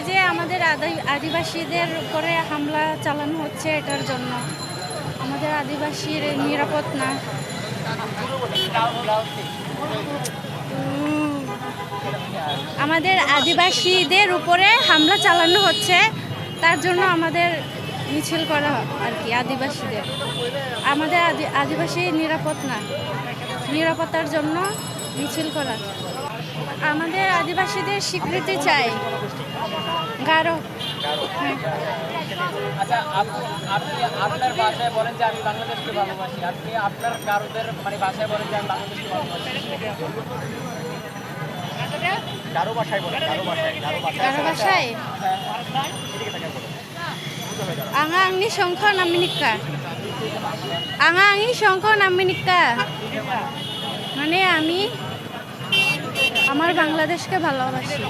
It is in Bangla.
যে আমাদের আদিবাসীদের উপরে হামলা চালানো হচ্ছে, এটার জন্য আমাদের আদিবাসীর নিরাপদ না। আমাদের আদিবাসীদের উপরে হামলা চালানো হচ্ছে, তার জন্য আমাদের মিছিল করা আর কি। আদিবাসীদের আমাদের আদিবাসী নিরাপদ না, নিরাপত্তার জন্য মিছিল করা। আমাদের আদিবাসীদের স্বীকৃতি চাই। গারো। আচ্ছা, আপনি আপনার ভাষায় বলেন যে আমি বাংলাদেশকে ভালোবাসি, আপনি আপনার গারোদের মানে ভাষায় বলেন যে আমি বাংলাদেশকে ভালোবাসি। গারো ভাষায় বলেন, গারো ভাষায়, গারো ভাষায় আঙা আংনি শঙ্খ নামিনিকা, আঙা আঙি শঙ্খ নামিনিকা, মানে আমি আমার বাংলাদেশকে ভালোবাসি।